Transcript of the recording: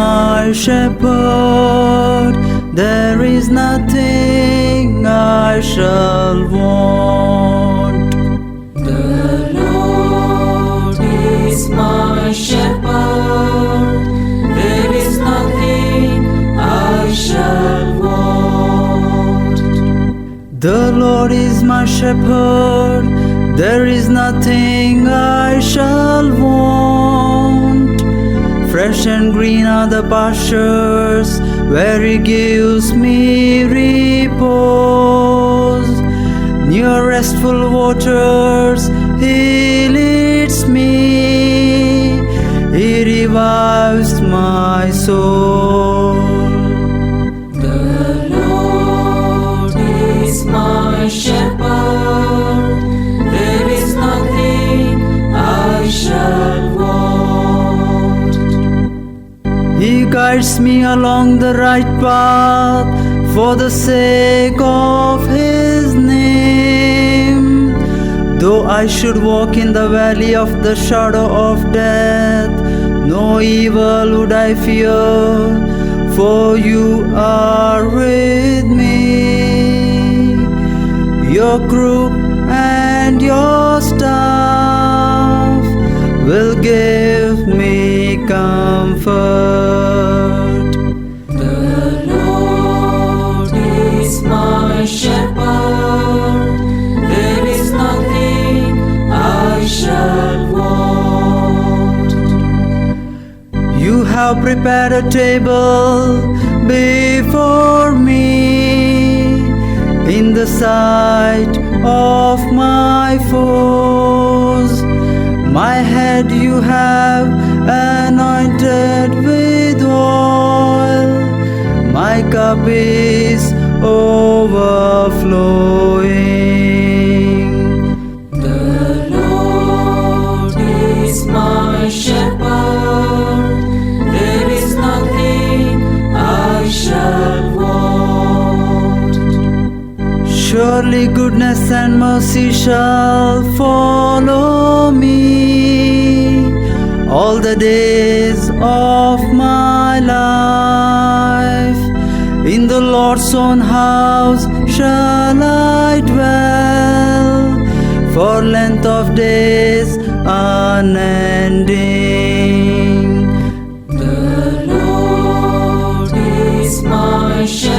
my shepherd, there is nothing I shall want. The Lord is my shepherd, there is nothing I shall want. The Lord is my shepherd, there is nothing I shall want. Fresh and green are the pastures where He gives me repose. Near restful waters He leads me. He revives my soul. The Lord is my shepherd, there is nothing I shall want. He guides me along the right path for the sake of His name. Though I should walk in the valley of the shadow of death, no evil would I fear, for You are with me. Your crook and Your staff will give me comfort. The Lord is my shepherd, there is nothing I shall want. You have prepared a table before me in the sight of my foes. My head You have anointed with oil, my cup is overflowing. The Lord is my shepherd, there is nothing I shall want. Surely goodness and mercy shall follow me all the days of my life. In the Lord's own house shall I dwell for length of days unending. The Lord is my shepherd,